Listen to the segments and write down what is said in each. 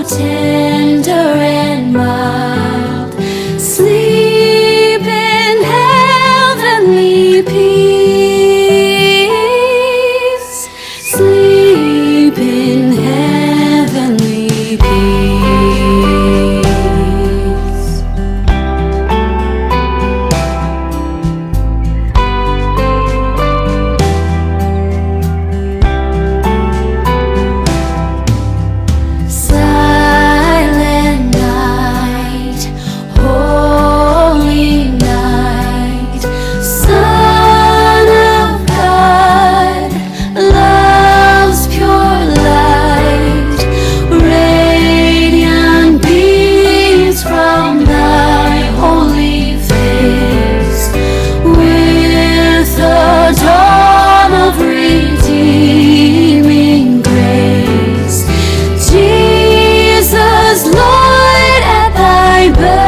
so tender and mild. Sleep in heavenly peace. Sleep in heavenly peace. Silent night, holy night, Son of God, love's pure light, radiant beams from thy holy face, with the dawn of redeeming grace. Jesus, Lord, at thy birth.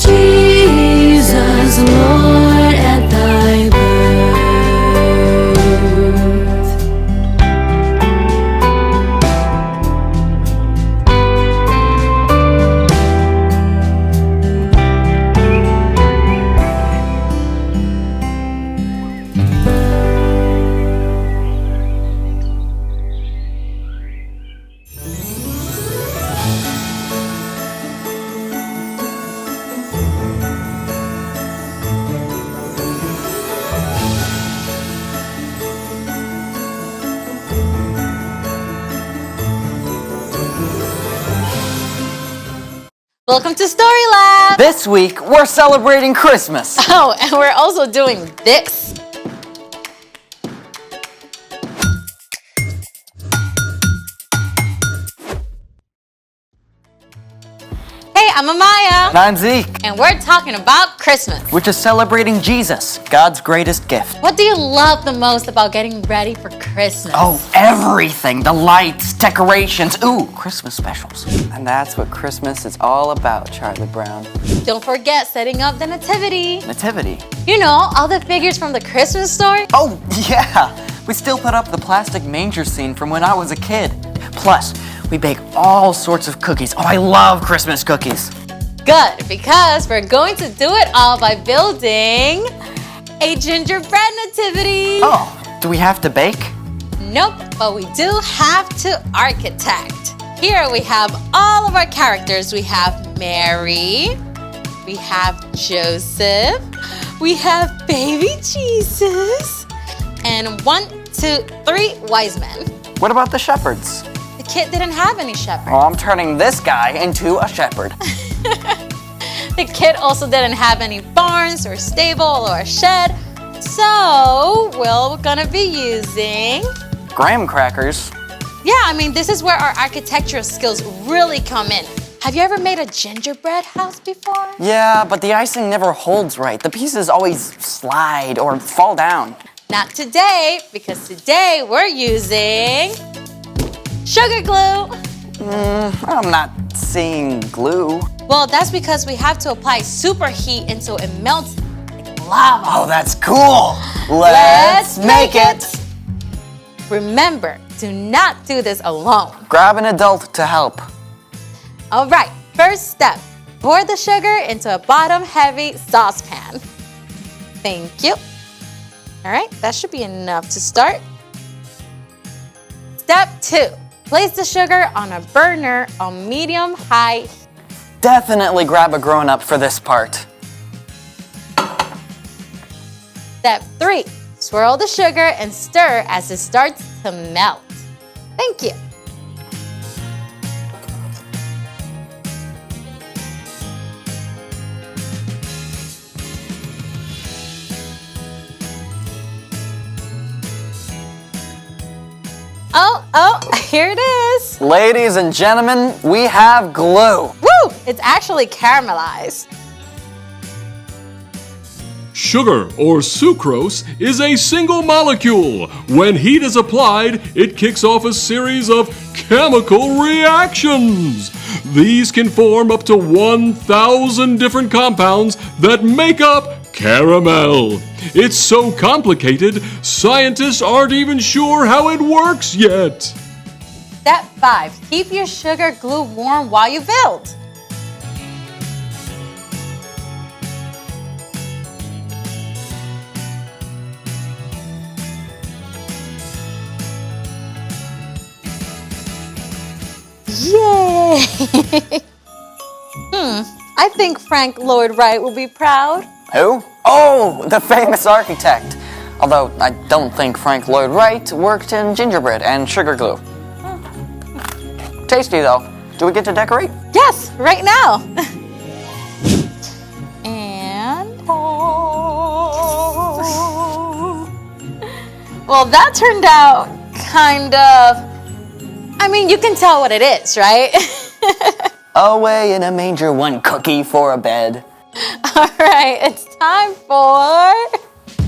Jesus, Lord, at thy birth. Welcome to Story Lab! This week, we're celebrating Christmas. Oh, and we're also doing this. Hey, I'm Amaya, And I'm Zeke, and we're talking about Christmas. which is celebrating Jesus, God's greatest gift. What do you love the most about getting ready for Christmas? Oh, everything. The lights, decorations, ooh, Christmas specials. And that's what Christmas is all about, Charlie Brown. Don't forget setting up the nativity. Nativity. You know, all the figures from the Christmas story. Oh, yeah. We still put up the plastic manger scene from when I was a kid. Plus, we bake all sorts of cookies. Oh, I love Christmas cookies. Good, because we're going to do it all by building a gingerbread nativity. Oh, do we have to bake? Nope, but we do have to architect. Here we have all of our characters. We have Mary, we have Joseph, we have baby Jesus, and 1, 2, 3 wise men. What about the shepherds? The kid didn't have any shepherd. Well, I'm turning this guy into a shepherd. The kid also didn't have any barns or stable or a shed. So, we're gonna be using... Graham crackers. Yeah, I mean, this is where our architectural skills really come in. Have you ever made a gingerbread house before? Yeah, but the icing never holds right. The pieces always slide or fall down. Not today, because today we're using sugar glue. I'm not seeing glue. Well, that's because we have to apply superheat until it melts like lava. Oh, that's cool. Let's make it. Remember, do not do this alone. Grab an adult to help. All right, first step, pour the sugar into a bottom-heavy saucepan. Thank you. All right, that should be enough to start. Step 2, place the sugar on a burner on medium-high. Definitely grab a grown-up for this part. Step 3, swirl the sugar and stir as it starts to melt. Thank you. Oh, here it is. Ladies and gentlemen, we have glue. Woo! It's actually caramelized. Sugar, or sucrose, is a single molecule. When heat is applied, it kicks off a series of chemical reactions. These can form up to 1,000 different compounds that make up caramel. It's so complicated, scientists aren't even sure how it works yet. Step 5. Keep your sugar glue warm while you build. Yay! I think Frank Lloyd Wright will be proud. Who? Oh, the famous architect. Although I don't think Frank Lloyd Wright worked in gingerbread and sugar glue. Tasty though. Do we get to decorate? Yes, right now. And well, that turned out kind of. I mean, you can tell what it is, right? Away in a manger, one cookie for a bed. All right, it's time for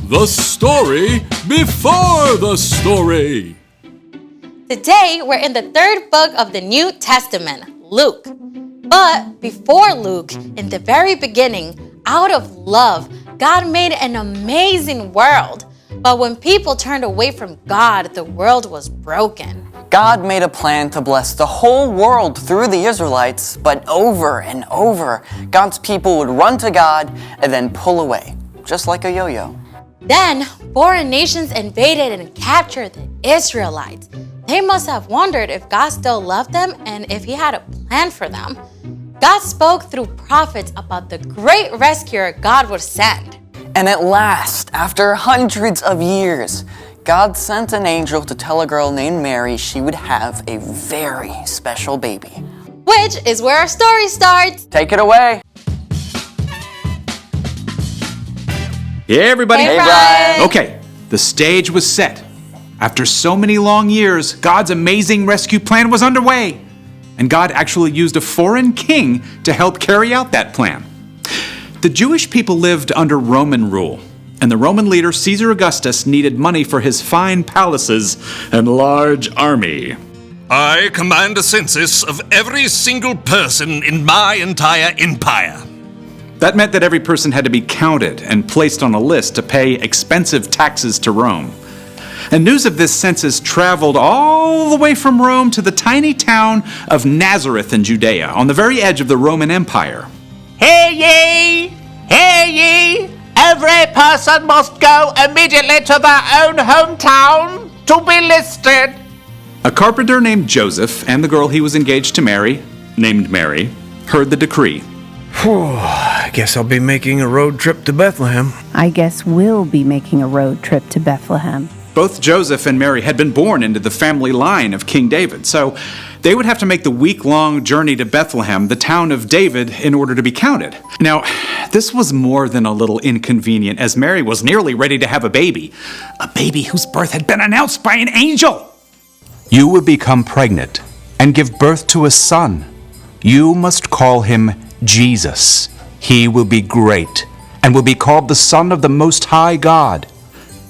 The story before the story. Today, we're in the 3rd book of the New Testament, Luke. But before Luke, in the very beginning, out of love, God made an amazing world. But when people turned away from God, the world was broken. God made a plan to bless the whole world through the Israelites, but over and over, God's people would run to God and then pull away, just like a yo-yo. Then, foreign nations invaded and captured the Israelites. They must have wondered if God still loved them and if He had a plan for them. God spoke through prophets about the great rescuer God would send. And at last, after hundreds of years, God sent an angel to tell a girl named Mary she would have a very special baby. Which is where our story starts. Take it away. Hey, everybody. Hey, Brian. Okay, the stage was set. After so many long years, God's amazing rescue plan was underway. And God actually used a foreign king to help carry out that plan. The Jewish people lived under Roman rule, and the Roman leader Caesar Augustus needed money for his fine palaces and large army. I command a census of every single person in my entire empire. That meant that every person had to be counted and placed on a list to pay expensive taxes to Rome. And news of this census traveled all the way from Rome to the tiny town of Nazareth in Judea, on the very edge of the Roman Empire. Hear ye! Hear ye! Every person must go immediately to their own hometown to be listed. A carpenter named Joseph and the girl he was engaged to marry, named Mary, heard the decree. I guess I'll be making a road trip to Bethlehem. I guess we'll be making a road trip to Bethlehem. Both Joseph and Mary had been born into the family line of King David, so they would have to make the week-long journey to Bethlehem, the town of David, in order to be counted. Now, this was more than a little inconvenient, as Mary was nearly ready to have a baby whose birth had been announced by an angel. You will become pregnant and give birth to a son. You must call him Jesus. He will be great and will be called the Son of the Most High God.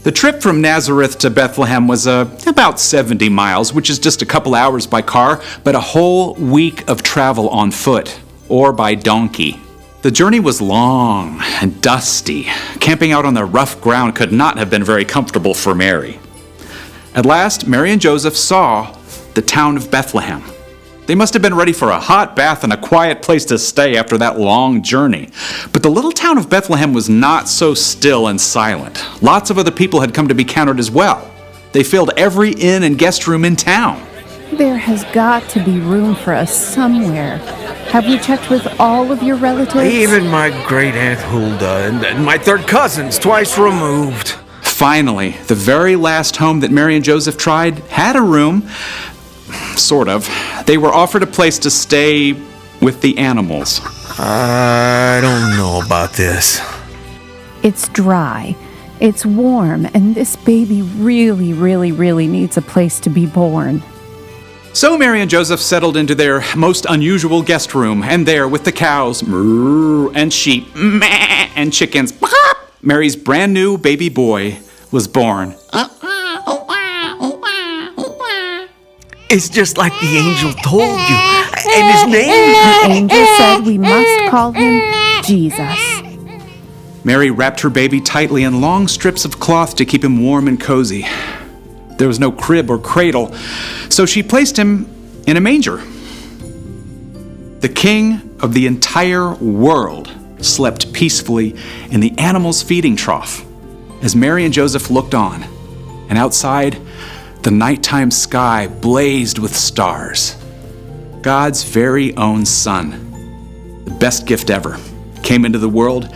The trip from Nazareth to Bethlehem was about 70 miles, which is just a couple hours by car, but a whole week of travel on foot or by donkey. The journey was long and dusty. Camping out on the rough ground could not have been very comfortable for Mary. At last, Mary and Joseph saw the town of Bethlehem. They must have been ready for a hot bath and a quiet place to stay after that long journey. But the little town of Bethlehem was not so still and silent. Lots of other people had come to be counted as well. They filled every inn and guest room in town. There has got to be room for us somewhere. Have we checked with all of your relatives? Even my great Aunt Hulda and my third cousins, twice removed. Finally, the very last home that Mary and Joseph tried had a room. Sort of. They were offered a place to stay with the animals. I don't know about this. It's dry, it's warm, and this baby really needs a place to be born. So Mary and Joseph settled into their most unusual guest room, and there with the cows, moo, and sheep, meh, and chickens, pop, Mary's brand new baby boy was born. It's just like the angel told you. And his name? The angel said we must call him Jesus. Mary wrapped her baby tightly in long strips of cloth to keep him warm and cozy. There was no crib or cradle, so she placed him in a manger. The king of the entire world slept peacefully in the animal's feeding trough as Mary and Joseph looked on, and outside, the nighttime sky blazed with stars. God's very own Son, the best gift ever, came into the world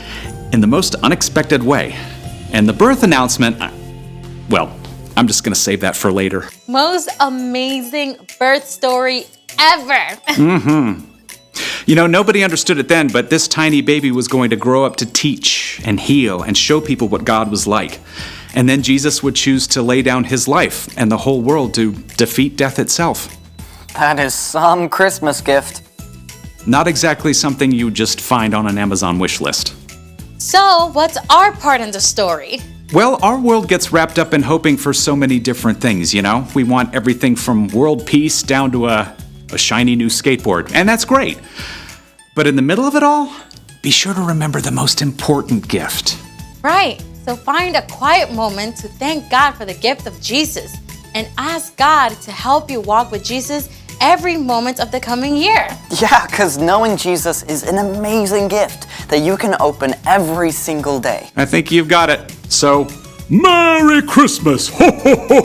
in the most unexpected way. And the birth announcement, well, I'm just going to save that for later. Most amazing birth story ever. You know, nobody understood it then, but this tiny baby was going to grow up to teach and heal and show people what God was like. And then Jesus would choose to lay down his life and the whole world to defeat death itself. That is some Christmas gift. Not exactly something you just find on an Amazon wish list. So, what's our part in the story? Well, our world gets wrapped up in hoping for so many different things, you know? We want everything from world peace down to a shiny new skateboard, and that's great. But in the middle of it all, be sure to remember the most important gift. Right. So find a quiet moment to thank God for the gift of Jesus and ask God to help you walk with Jesus every moment of the coming year. Yeah, because knowing Jesus is an amazing gift that you can open every single day. I think you've got it. So, Merry Christmas! Ho, ho, ho,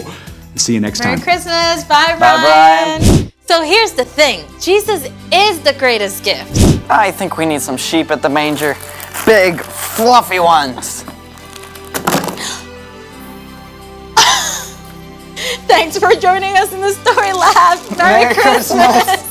ho! see you next Merry time. Christmas. Bye, Bye, Brian. So here's the thing. Jesus is the greatest gift. I think we need some sheep at the manger. Big, fluffy ones. Thanks for joining us in the Story Lab. Merry Christmas.